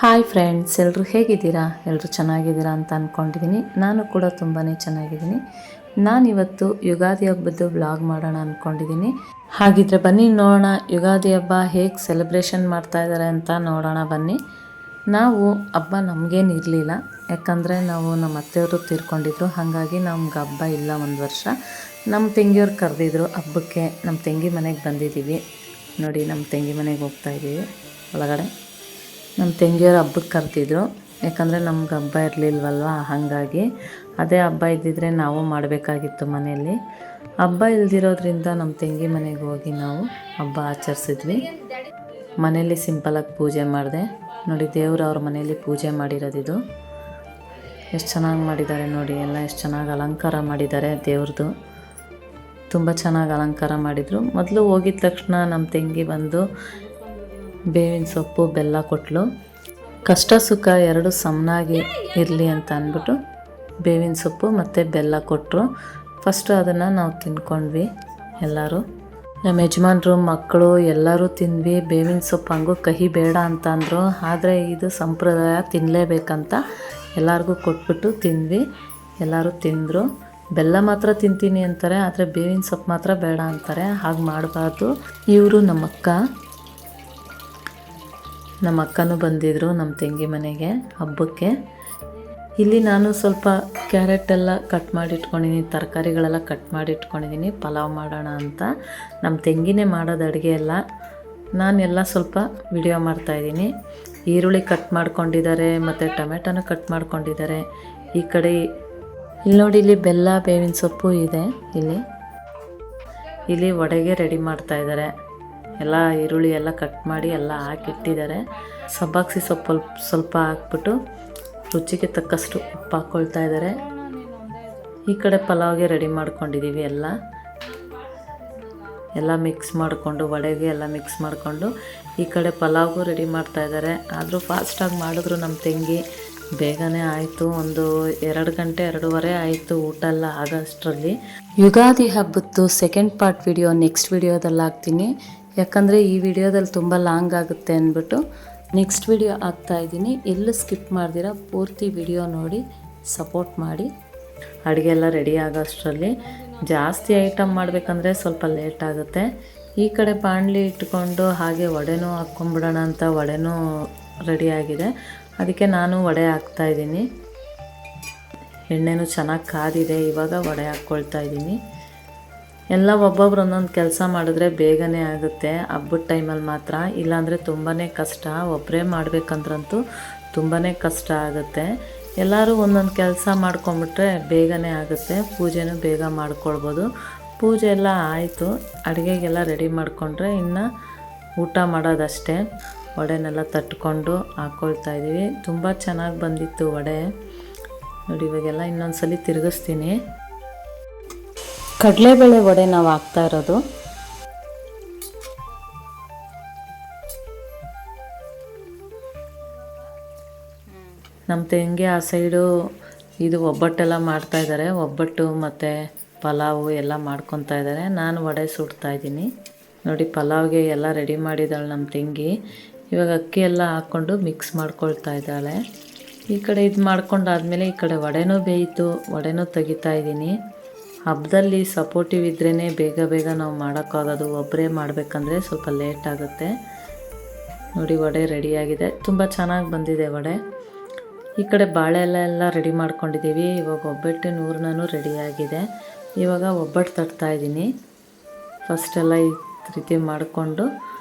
Hi friends, ಎಲ್ಲರೂ ಹೇಗಿದ್ದೀರಾ? ಎಲ್ಲರೂ ಚೆನ್ನಾಗಿದ್ದೀರಾ ಅಂತ ಅಂದ್ಕೊಂಡಿದ್ದೀನಿ. ನಾನು ಕೂಡ ತುಂಬಾ ಚೆನ್ನಾಗಿದ್ದೀನಿ. ನಾನಿವತ್ತು ಯುಗಾದಿ ಹಬ್ಬದ್ದು ವ್ಲಾಗ್ ಮಾಡೋಣ ಅಂದ್ಕೊಂಡಿದ್ದೀನಿ. ಹಾಗಿದ್ರೆ ಬನ್ನಿ ನೋಡೋಣ ಯುಗಾದಿ ಹಬ್ಬ ಹೇಗೆ ಸೆಲೆಬ್ರೇಷನ್ ಮಾಡ್ತಾ ಇದ್ದಾರೆ ಅಂತ ನೋಡೋಣ ಬನ್ನಿ. ನಾವು ಹಬ್ಬ ನಮಗೇನು ಇರಲಿಲ್ಲ, ಯಾಕಂದರೆ ನಮ್ಮ ಅತ್ತೆಯವರು ತೀರ್ಕೊಂಡಿದ್ರು. ಹಾಗಾಗಿ ನಮ್ಗೆ ಹಬ್ಬ ಇಲ್ಲ ಒಂದು ವರ್ಷ. ನಮ್ಮ ತಂಗಿಯವ್ರು ಕರೆದಿದ್ರು ಹಬ್ಬಕ್ಕೆ. ನಮ್ಮ ತಂಗಿ ಮನೆಗೆ ಬಂದಿದ್ದೀವಿ. ನೋಡಿ, ನಮ್ಮ ತಂಗಿ ಮನೆಗೆ ಹೋಗ್ತಾಯಿದ್ದೀವಿ ಒಳಗಡೆ. ನಮ್ಮ ತಂಗಿಯವ್ರು ಹಬ್ಬಕ್ಕೆ ಕರೆದಿದ್ರು, ಯಾಕಂದರೆ ನಮ್ಗೆ ಹಬ್ಬ ಇರಲಿಲ್ವಲ್ವ. ಹಾಗಾಗಿ ಅದೇ ಹಬ್ಬ ಇದ್ದಿದ್ರೆ ನಾವು ಮಾಡಬೇಕಾಗಿತ್ತು ಮನೆಯಲ್ಲಿ. ಹಬ್ಬ ಇಲ್ದಿರೋದ್ರಿಂದ ನಮ್ಮ ತಂಗಿ ಮನೆಗೆ ಹೋಗಿ ನಾವು ಹಬ್ಬ ಆಚರಿಸಿದ್ವಿ. ಮನೆಯಲ್ಲಿ ಸಿಂಪಲಾಗಿ ಪೂಜೆ ಮಾಡಿದೆ. ನೋಡಿ, ದೇವರು ಅವ್ರ ಮನೆಯಲ್ಲಿ ಪೂಜೆ ಮಾಡಿರೋದಿದು. ಎಷ್ಟು ಚೆನ್ನಾಗಿ ಮಾಡಿದ್ದಾರೆ ನೋಡಿ, ಎಲ್ಲ ಎಷ್ಟು ಚೆನ್ನಾಗಿ ಅಲಂಕಾರ ಮಾಡಿದ್ದಾರೆ ದೇವ್ರದ್ದು. ತುಂಬ ಚೆನ್ನಾಗಿ ಅಲಂಕಾರ ಮಾಡಿದರು. ಮೊದಲು ಹೋಗಿದ ತಕ್ಷಣ ನಮ್ಮ ತಂಗಿ ಬಂದು ಬೇವಿನ ಸೊಪ್ಪು ಬೆಲ್ಲ ಕೊಟ್ಟಳು. ಕಷ್ಟ ಸುಖ ಎರಡು ಸಮನಾಗಿ ಇರಲಿ ಅಂತ ಅಂದ್ಬಿಟ್ಟು ಬೇವಿನ ಸೊಪ್ಪು ಮತ್ತು ಬೆಲ್ಲ ಕೊಟ್ಟರು. ಫಸ್ಟು ಅದನ್ನು ನಾವು ತಿಂದ್ಕೊಂಡ್ವಿ ಎಲ್ಲರೂ. ನಮ್ಮ ಯಜಮಾನ್ರು, ಮಕ್ಕಳು ಎಲ್ಲರೂ ತಿಂದ್ವಿ. ಬೇವಿನ ಸೊಪ್ಪು ಹಂಗೂ ಕಹಿ ಬೇಡ ಅಂತ ಅಂದರು. ಆದರೆ ಇದು ಸಂಪ್ರದಾಯ, ತಿನ್ನಲೇಬೇಕಂತ ಎಲ್ಲರಿಗೂ ಕೊಟ್ಬಿಟ್ಟು ತಿಂದ್ವಿ. ಎಲ್ಲರೂ ತಿಂದರು. ಬೆಲ್ಲ ಮಾತ್ರ ತಿಂತೀನಿ ಅಂತಾರೆ, ಆದರೆ ಬೇವಿನ ಸೊಪ್ಪು ಮಾತ್ರ ಬೇಡ ಅಂತಾರೆ. ಹಾಗೆ ಮಾಡಬಾರ್ದು. ಇವರು ನಮ್ಮ ಅಕ್ಕನೂ ಬಂದಿದ್ದರು ನಮ್ಮ ತಂಗಿ ಮನೆಗೆ ಹಬ್ಬಕ್ಕೆ. ಇಲ್ಲಿ ನಾನು ಸ್ವಲ್ಪ ಕ್ಯಾರೆಟ್ ಎಲ್ಲ ಕಟ್ ಮಾಡಿ ಇಟ್ಕೊಂಡಿದ್ದೀನಿ, ತರಕಾರಿಗಳೆಲ್ಲ ಕಟ್ ಮಾಡಿ ಇಟ್ಕೊಂಡಿದ್ದೀನಿ ಪಲಾವ್ ಮಾಡೋಣ ಅಂತ. ನಮ್ಮ ತಂಗಿನೇ ಮಾಡೋದು ಅಡುಗೆ ಎಲ್ಲ. ನಾನೆಲ್ಲ ಸ್ವಲ್ಪ ವಿಡಿಯೋ ಮಾಡ್ತಾಯಿದ್ದೀನಿ. ಈರುಳ್ಳಿ ಕಟ್ ಮಾಡ್ಕೊಂಡಿದ್ದಾರೆ ಮತ್ತು ಟೊಮೆಟೊನೂ ಕಟ್ ಮಾಡ್ಕೊಂಡಿದ್ದಾರೆ. ಈ ಕಡೆ ಇಲ್ಲಿ ನೋಡಿ, ಇಲ್ಲಿ ಬೆಲ್ಲ ಬೇವಿನ ಸೊಪ್ಪು ಇದೆ. ಇಲ್ಲಿ ವಡೆಗೆ ರೆಡಿ ಮಾಡ್ತಾಯಿದ್ದಾರೆ. ಎಲ್ಲ ಈರುಳ್ಳಿ ಎಲ್ಲ ಕಟ್ ಮಾಡಿ ಎಲ್ಲ ಹಾಕಿಟ್ಟಿದ್ದಾರೆ. ಸಬ್ಬಾಕ್ಸಿ ಸೊಪ್ಪು ಸ್ವಲ್ಪ ಹಾಕ್ಬಿಟ್ಟು ರುಚಿಗೆ ತಕ್ಕಷ್ಟು ಉಪ್ಪು ಹಾಕ್ಕೊಳ್ತಾ ಇದ್ದಾರೆ. ಈ ಕಡೆ ಪಲಾವ್ಗೆ ರೆಡಿ ಮಾಡ್ಕೊಂಡಿದ್ದೀವಿ. ಎಲ್ಲ ಮಿಕ್ಸ್ ಮಾಡಿಕೊಂಡು, ವಡೆಗೆ ಎಲ್ಲ ಮಿಕ್ಸ್ ಮಾಡಿಕೊಂಡು ಈ ಕಡೆ ಪಲಾವ್ಗೂ ರೆಡಿ ಮಾಡ್ತಾ ಇದ್ದಾರೆ. ಆದರೂ ಫಾಸ್ಟಾಗಿ ಮಾಡಿದ್ರು ನಮ್ಮ ತಂಗಿ. ಬೇಗನೆ ಆಯಿತು. ಒಂದು 2 ಗಂಟೆ 2:15 ಆಯಿತು ಊಟ ಎಲ್ಲ ಆಗೋಷ್ಟರಲ್ಲಿ. ಯುಗಾದಿ ಹಬ್ಬದ್ದು ಸೆಕೆಂಡ್ ಪಾರ್ಟ್ ವಿಡಿಯೋ ನೆಕ್ಸ್ಟ್ ವಿಡಿಯೋದಲ್ಲಿ ಹಾಕ್ತೀನಿ. ಯಾಕಂದರೆ ಈ ವಿಡಿಯೋದಲ್ಲಿ ತುಂಬ ಲಾಂಗ್ ಆಗುತ್ತೆ ಅಂದ್ಬಿಟ್ಟು ನೆಕ್ಸ್ಟ್ ವಿಡಿಯೋ ಹಾಕ್ತಾಯಿದ್ದೀನಿ. ಎಲ್ಲೂ ಸ್ಕಿಪ್ ಮಾಡ್ದಿರ ಪೂರ್ತಿ ವಿಡಿಯೋ ನೋಡಿ ಸಪೋರ್ಟ್ ಮಾಡಿ. ಅಡುಗೆ ಎಲ್ಲ ರೆಡಿ ಆಗೋಷ್ಟರಲ್ಲಿ ಜಾಸ್ತಿ ಐಟಮ್ ಮಾಡಬೇಕಂದ್ರೆ ಸ್ವಲ್ಪ ಲೇಟ್ ಆಗುತ್ತೆ. ಈ ಕಡೆ ಬಾಣಲಿ ಇಟ್ಕೊಂಡು ಹಾಗೆ ವಡೆನೂ ಹಾಕ್ಕೊಂಬಿಡೋಣ ಅಂತ ವಡೆನೂ ರೆಡಿಯಾಗಿದೆ. ಅದಕ್ಕೆ ನಾನು ವಡೆ ಹಾಕ್ತಾಯಿದ್ದೀನಿ. ಎಣ್ಣೆನೂ ಚೆನ್ನಾಗಿ ಕಾದಿದೆ. ಇವಾಗ ವಡೆ ಹಾಕ್ಕೊಳ್ತಾ ಇದ್ದೀನಿ. ಎಲ್ಲ ಒಬ್ಬೊಬ್ರು ಒಂದೊಂದು ಕೆಲಸ ಮಾಡಿದ್ರೆ ಬೇಗನೆ ಆಗುತ್ತೆ ಹಬ್ಬದ ಟೈಮಲ್ಲಿ ಮಾತ್ರ. ಇಲ್ಲಾಂದರೆ ತುಂಬಾ ಕಷ್ಟ. ಒಬ್ಬರೇ ಮಾಡಬೇಕಂದ್ರಂತೂ ತುಂಬಾ ಕಷ್ಟ ಆಗುತ್ತೆ. ಎಲ್ಲರೂ ಒಂದೊಂದು ಕೆಲಸ ಮಾಡ್ಕೊಂಬಿಟ್ರೆ ಬೇಗನೆ ಆಗುತ್ತೆ. ಪೂಜೆನೂ ಬೇಗ ಮಾಡ್ಕೊಳ್ಬೋದು. ಪೂಜೆ ಎಲ್ಲ ಆಯಿತು. ಅಡುಗೆಗೆಲ್ಲ ರೆಡಿ ಮಾಡಿಕೊಂಡ್ರೆ ಇನ್ನು ಊಟ ಮಾಡೋದಷ್ಟೇ. ವಡೆನೆಲ್ಲ ತಟ್ಕೊಂಡು ಹಾಕ್ಕೊಳ್ತಾ ಇದ್ದೀವಿ. ತುಂಬ ಚೆನ್ನಾಗಿ ಬಂದಿತ್ತು ವಡೆ ನೋಡಿ. ಇವಾಗೆಲ್ಲ ಇನ್ನೊಂದು ಸಲ ತಿರುಗಿಸ್ತೀನಿ. ಕಡಲೆಬೇಳೆ ವಡೆ ನಾವು ಹಾಕ್ತಾ ಇರೋದು. ನಮ್ಮ ತಂಗಿ ಆ ಸೈಡು ಇದು ಒಬ್ಬಟ್ಟೆಲ್ಲ ಮಾಡ್ತಾಯಿದ್ದಾರೆ. ಒಬ್ಬಟ್ಟು ಮತ್ತು ಪಲಾವು ಎಲ್ಲ ಮಾಡ್ಕೊತಾ ಇದ್ದಾರೆ. ನಾನು ವಡೆ ಸುಡ್ತಾಯಿದ್ದೀನಿ ನೋಡಿ. ಪಲಾವ್ಗೆ ಎಲ್ಲ ರೆಡಿ ಮಾಡಿದ್ದಾಳೆ ನಮ್ಮ ತಂಗಿ. ಇವಾಗ ಅಕ್ಕಿ ಎಲ್ಲ ಹಾಕ್ಕೊಂಡು ಮಿಕ್ಸ್ ಮಾಡ್ಕೊಳ್ತಾ ಇದ್ದಾಳೆ. ಈ ಕಡೆ ಇದು ಮಾಡ್ಕೊಂಡಾದ್ಮೇಲೆ ಈ ಕಡೆ ವಡೆನೂ ಬೇಯಿತು. ವಡೆನೂ ತೆಗಿತಾ ಇದ್ದೀನಿ. ಹಬ್ಬದಲ್ಲಿ ಸಪೋರ್ಟಿವ್ ಇದ್ರೇ ಬೇಗ ನಾವು ಮಾಡೋಕ್ಕಾಗೋದು. ಒಬ್ಬರೇ ಮಾಡಬೇಕಂದ್ರೆ ಸ್ವಲ್ಪ ಲೇಟ್ ಆಗುತ್ತೆ ನೋಡಿ. ವಡೆ ರೆಡಿಯಾಗಿದೆ. ತುಂಬ ಚೆನ್ನಾಗಿ ಬಂದಿದೆ ವಡೆ. ಈ ಕಡೆ ಬಾಳೆ ಎಲ್ಲ ರೆಡಿ ಮಾಡ್ಕೊಂಡಿದ್ದೀವಿ. ಇವಾಗ ಒಬ್ಬಟ್ಟಿನ ಹೂರ್ಣನೂ ರೆಡಿಯಾಗಿದೆ. ಇವಾಗ ಒಬ್ಬಟ್ಟು ತಟ್ತಾಯಿದ್ದೀನಿ. ಫಸ್ಟೆಲ್ಲ ಈ ರೀತಿ ಮಾಡಿಕೊಂಡು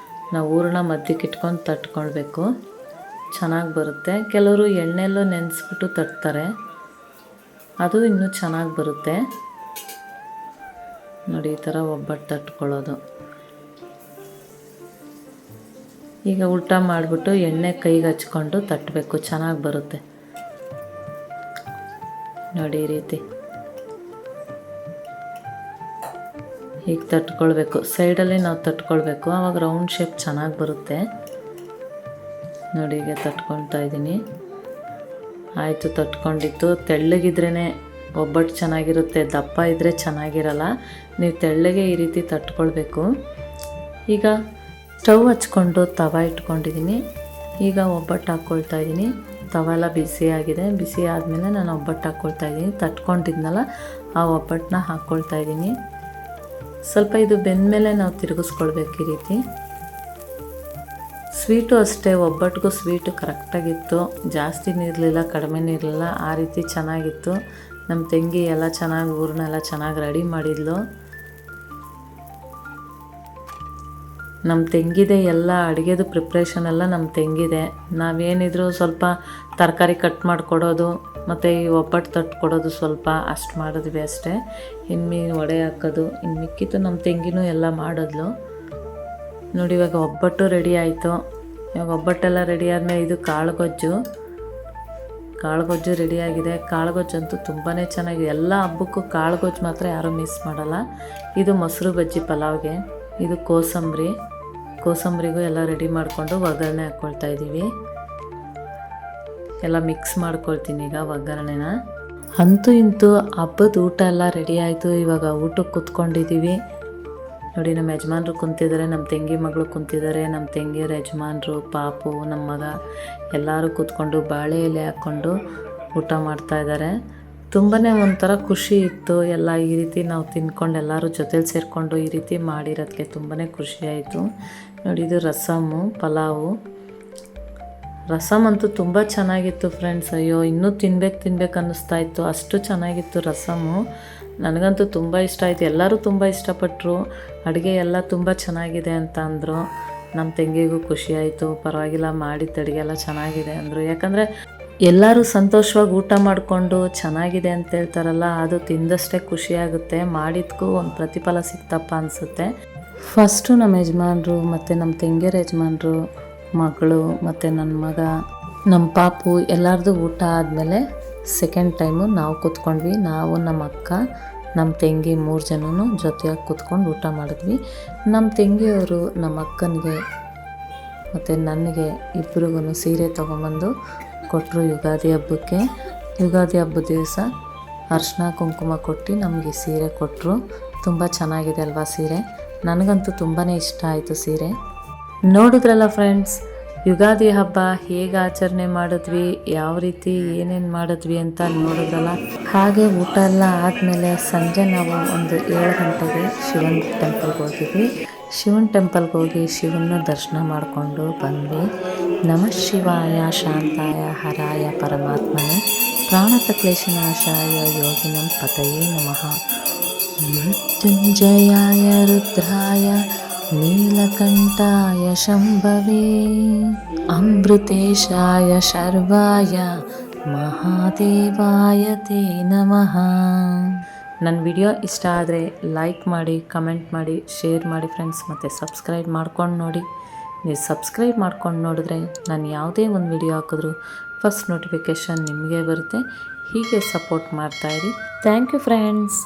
ನಾವು ಹೂರ್ಣ ಮಧ್ಯಕ್ಕೆ ಇಟ್ಕೊಂಡು ತಟ್ಕೊಳ್ಬೇಕು. ಚೆನ್ನಾಗಿ ಬರುತ್ತೆ. ಕೆಲವರು ಎಣ್ಣೆಲ್ಲೂ ನೆನೆಸ್ಬಿಟ್ಟು ತಟ್ತಾರೆ, ಅದು ಇನ್ನೂ ಚೆನ್ನಾಗಿ ಬರುತ್ತೆ ನೋಡಿ. ಈ ಥರ ಒಬ್ಬಟ್ಟು ತಟ್ಕೊಳ್ಳೋದು. ಈಗ ಉಲ್ಟಾ ಮಾಡಿಬಿಟ್ಟು ಎಣ್ಣೆ ಕೈಗೆ ಹಚ್ಕೊಂಡು ತಟ್ಟಬೇಕು. ಚೆನ್ನಾಗಿ ಬರುತ್ತೆ ನೋಡಿ. ಈ ರೀತಿ ಹೀಗೆ ತಟ್ಕೊಳ್ಬೇಕು. ಸೈಡಲ್ಲಿ ನಾವು ತಟ್ಕೊಳ್ಬೇಕು. ಆವಾಗ ರೌಂಡ್ ಶೇಪ್ ಚೆನ್ನಾಗಿ ಬರುತ್ತೆ ನೋಡಿ. ಈಗ ತಟ್ಕೊಳ್ತಾ ಇದ್ದೀನಿ. ಆಯಿತು, ತಟ್ಕೊಂಡಿತ್ತು. ತೆಳ್ಳಗಿದ್ರೇ ಒಬ್ಬಟ್ಟು ಚೆನ್ನಾಗಿರುತ್ತೆ, ದಪ್ಪ ಇದ್ದರೆ ಚೆನ್ನಾಗಿರಲ್ಲ. ನೀವು ತೆಳ್ಳಗೆ ಈ ರೀತಿ ತಟ್ಕೊಳ್ಬೇಕು. ಈಗ ಸ್ಟವ್ ಹಚ್ಕೊಂಡು ತವ ಇಟ್ಕೊಂಡಿದ್ದೀನಿ. ಈಗ ಒಬ್ಬಟ್ಟು ಹಾಕ್ಕೊಳ್ತಾ ಇದ್ದೀನಿ. ತವೆಲ್ಲ ಬಿಸಿಯಾಗಿದೆ. ಬಿಸಿ ಆದಮೇಲೆ ನಾನು ಒಬ್ಬಟ್ಟು ಹಾಕ್ಕೊಳ್ತಾ ಇದ್ದೀನಿ. ತಟ್ಕೊಂಡಿದ್ನಲ್ಲ ಆ ಒಬ್ಬಟ್ಟನ್ನ ಹಾಕ್ಕೊಳ್ತಾ ಇದ್ದೀನಿ. ಸ್ವಲ್ಪ ಇದು ಬೆಂದಮೇಲೆ ನಾವು ತಿರುಗಿಸ್ಕೊಳ್ಬೇಕು ಈ ರೀತಿ. ಸ್ವೀಟು ಅಷ್ಟೇ, ಒಬ್ಬಟ್ಟಿಗೂ ಸ್ವೀಟು ಕರೆಕ್ಟಾಗಿತ್ತು. ಜಾಸ್ತಿ ನೀರಲಿಲ್ಲ, ಕಡಿಮೆ ನೀರಲಿಲ್ಲ, ಆ ರೀತಿ ಚೆನ್ನಾಗಿತ್ತು. ನಮ್ಮ ತಂಗಿ ಎಲ್ಲ ಚೆನ್ನಾಗಿ ಊರನ್ನೆಲ್ಲ ಚೆನ್ನಾಗಿ ರೆಡಿ ಮಾಡಿದ್ಲು. ನಮ್ಮ ತೆಂಗಿದೆ ಎಲ್ಲ ಅಡುಗೆದು ಪ್ರಿಪ್ರೇಷನ್ ಎಲ್ಲ ನಮ್ಮ ತೆಂಗಿದೆ. ನಾವೇನಿದ್ರು ಸ್ವಲ್ಪ ತರಕಾರಿ ಕಟ್ ಮಾಡಿಕೊಡೋದು ಮತ್ತು ಈ ಒಬ್ಬಟ್ಟು ತಟ್ಟು ಕೊಡೋದು ಸ್ವಲ್ಪ ಅಷ್ಟು ಮಾಡಿದ್ವಿ ಅಷ್ಟೇ. ಇನ್ನು ವಡೆ ಹಾಕೋದು ಇನ್ನು ಮಿಕ್ಕಿತ್ತು ನಮ್ಮ ತೆಂಗಿನೂ ಎಲ್ಲ ಮಾಡಿದ್ಲು. ನೋಡಿ ಇವಾಗ ಒಬ್ಬಟ್ಟು ರೆಡಿ ಆಯಿತು. ಇವಾಗ ಒಬ್ಬಟ್ಟೆಲ್ಲ ರೆಡಿ ಆದಮೇಲೆ ಇದು ಕಾಳುಗೊಜ್ಜು ರೆಡಿಯಾಗಿದೆ. ಕಾಳುಗೊಜ್ಜಂತೂ ತುಂಬಾ ಚೆನ್ನಾಗಿದೆ. ಎಲ್ಲ ಹಬ್ಬಕ್ಕೂ ಕಾಳುಗೊಜ್ಜು ಮಾತ್ರ ಯಾರೂ ಮಿಸ್ ಮಾಡಲ್ಲ. ಇದು ಮೊಸರು ಬಜ್ಜಿ ಪಲಾವ್ಗೆ. ಇದು ಕೋಸಂಬರಿಗೂ ಎಲ್ಲ ರೆಡಿ ಮಾಡಿಕೊಂಡು ಒಗ್ಗರಣೆ ಹಾಕ್ಕೊಳ್ತಾ ಇದ್ದೀವಿ. ಎಲ್ಲ ಮಿಕ್ಸ್ ಮಾಡ್ಕೊಳ್ತೀನಿ ಈಗ ಒಗ್ಗರಣೆನ. ಅಂತೂ ಇಂತೂ ಹಬ್ಬದ ಊಟ ಎಲ್ಲ ರೆಡಿ ಆಯಿತು. ಇವಾಗ ಊಟಕ್ಕೆ ಕೂತ್ಕೊಂಡಿದ್ದೀವಿ. ನೋಡಿ ನಮ್ಮ ಯಜಮಾನ್ರು ಕುಂತಿದ್ದಾರೆ, ನಮ್ಮ ತಂಗಿ ಮಗಳು ಕುಂತಿದ್ದಾರೆ, ನಮ್ಮ ತಂಗಿಯರ ಯಜಮಾನ್ರು, ಪಾಪು, ನಮ್ಮ ಮಗ ಎಲ್ಲರೂ ಕೂತ್ಕೊಂಡು ಬಾಳೆ ಎಲೆ ಹಾಕ್ಕೊಂಡು ಊಟ ಮಾಡ್ತಾಯಿದ್ದಾರೆ. ತುಂಬಾ ಒಂಥರ ಖುಷಿ ಇತ್ತು. ಎಲ್ಲ ಈ ರೀತಿ ನಾವು ತಿನ್ಕೊಂಡು ಎಲ್ಲರೂ ಜೊತೇಲಿ ಸೇರಿಕೊಂಡು ಈ ರೀತಿ ಮಾಡಿರೋದಕ್ಕೆ ತುಂಬಾ ಖುಷಿಯಾಯಿತು. ನೋಡಿ ಇದು ರಸಮ್ಮು, ಪಲಾವು. ರಸಮ್ ಅಂತೂ ತುಂಬ ಚೆನ್ನಾಗಿತ್ತು ಫ್ರೆಂಡ್ಸ್. ಅಯ್ಯೋ ಇನ್ನೂ ತಿನ್ಬೇಕು ಅನ್ನಿಸ್ತಾ ಇತ್ತು, ಅಷ್ಟು ಚೆನ್ನಾಗಿತ್ತು ರಸಮ್ಮು. ನನಗಂತೂ ತುಂಬ ಇಷ್ಟ ಆಯಿತು. ಎಲ್ಲರೂ ತುಂಬ ಇಷ್ಟಪಟ್ಟರು. ಅಡುಗೆ ಎಲ್ಲ ತುಂಬ ಚೆನ್ನಾಗಿದೆ ಅಂತ ಅಂದರು. ನಮ್ಮ ತಂಗಿಗೂ ಖುಷಿಯಾಯಿತು. ಪರವಾಗಿಲ್ಲ, ಮಾಡಿದ ಅಡುಗೆ ಎಲ್ಲ ಚೆನ್ನಾಗಿದೆ ಅಂದರು. ಯಾಕಂದರೆ ಎಲ್ಲರೂ ಸಂತೋಷವಾಗಿ ಊಟ ಮಾಡಿಕೊಂಡು ಚೆನ್ನಾಗಿದೆ ಅಂತ ಹೇಳ್ತಾರಲ್ಲ, ಅದು ತಿಂದಷ್ಟೇ ಖುಷಿಯಾಗುತ್ತೆ. ಮಾಡಿದ್ದಕ್ಕೂ ಒಂದು ಪ್ರತಿಫಲ ಸಿಕ್ತಪ್ಪ ಅನಿಸುತ್ತೆ. ಫಸ್ಟು ನಮ್ಮ ಯಜಮಾನ್ರು ಮತ್ತು ನಮ್ಮ ತಂಗಿಯರ ಯಜಮಾನ್ರು, ಮಗಳು ಮತ್ತು ನನ್ನ ಮಗ, ನಮ್ಮ ಪಾಪು ಎಲ್ಲರದು ಊಟ ಆದಮೇಲೆ ಸೆಕೆಂಡ್ ಟೈಮು ನಾವು ಕೂತ್ಕೊಂಡ್ವಿ. ನಾವು, ನಮ್ಮ ಅಕ್ಕ, ನಮ್ಮ ತಂಗಿ 3 ಜನನೂ ಜೊತೆಯಾಗಿ ಕೂತ್ಕೊಂಡು ಊಟ ಮಾಡಿದ್ವಿ. ನಮ್ಮ ತಂಗಿಯವರು ನಮ್ಮ ಅಕ್ಕನಿಗೆ ಮತ್ತು ನನಗೆ ಇಬ್ಬರಿಗೂ ಸೀರೆ ತೊಗೊಂಬಂದು ಕೊಟ್ಟರು ಯುಗಾದಿ ಹಬ್ಬಕ್ಕೆ. ಯುಗಾದಿ ಹಬ್ಬದ ದಿವಸ ಅರಿಶಿನ ಕುಂಕುಮ ಕೊಟ್ಟು ನಮಗೆ ಸೀರೆ ಕೊಟ್ಟರು. ತುಂಬ ಚೆನ್ನಾಗಿದೆ ಅಲ್ವಾ ಸೀರೆ? ನನಗಂತೂ ತುಂಬಾ ಇಷ್ಟ ಆಯಿತು ಸೀರೆ. ನೋಡಿದ್ರಲ್ಲ ಫ್ರೆಂಡ್ಸ್, ಯುಗಾದಿ ಹಬ್ಬ ಹೇಗೆ ಆಚರಣೆ ಮಾಡಿದ್ವಿ, ಯಾವ ರೀತಿ ಏನೇನು ಮಾಡಿದ್ವಿ ಅಂತ ನೋಡಿದ್ರಲ್ಲ. ಹಾಗೆ ಊಟ ಎಲ್ಲ ಆದಮೇಲೆ ಸಂಜೆ ನಾವು ಒಂದು 7 ಗಂಟೆಗೆ ಶಿವನ ಟೆಂಪಲ್ಗೆ ಹೋಗಿದ್ವಿ. ಶಿವನ ಟೆಂಪಲ್ಗೆ ಹೋಗಿ ಶಿವನ ದರ್ಶನ ಮಾಡಿಕೊಂಡು ಬಂದ್ವಿ. ನಮಃ ಶಿವಾಯ ಶಾಂತಾಯ ಹರಾಯ ಪರಮಾತ್ಮನೆ ಪ್ರಾಣತಕ್ಲೇಶನಾಶಾಯ ಯೋಗಿನಂ ಪತಯೇ ನಮಃ. ಮೃತ್ಯುಂಜಯಾಯ ರುದ್ರಾಯ ನೀಲಕಂಠಾಯ ಶಂಭವೇ ಅಮೃತೇಶಾಯ ಶರ್ವಾಯ ಮಹಾದೇವಾಯ ತೇ ನಮಃ. ನನ್ನ ವಿಡಿಯೋ ಇಷ್ಟ ಆದರೆ ಲೈಕ್ ಮಾಡಿ, ಕಮೆಂಟ್ ಮಾಡಿ, ಶೇರ್ ಮಾಡಿ ಫ್ರೆಂಡ್ಸ್. ಮತ್ತು ಸಬ್ಸ್ಕ್ರೈಬ್ ಮಾಡ್ಕೊಂಡು ನೋಡಿ. ನೀವು ಸಬ್ಸ್ಕ್ರೈಬ್ ಮಾಡ್ಕೊಂಡು ನೋಡಿದ್ರೆ ನಾನು ಯಾವುದೇ ಒಂದು ವಿಡಿಯೋ ಹಾಕಿದ್ರು ಫಸ್ಟ್ ನೋಟಿಫಿಕೇಷನ್ ನಿಮಗೆ ಬರುತ್ತೆ. ಹೀಗೆ ಸಪೋರ್ಟ್ ಮಾಡ್ತಾಯಿರಿ. Thank you friends.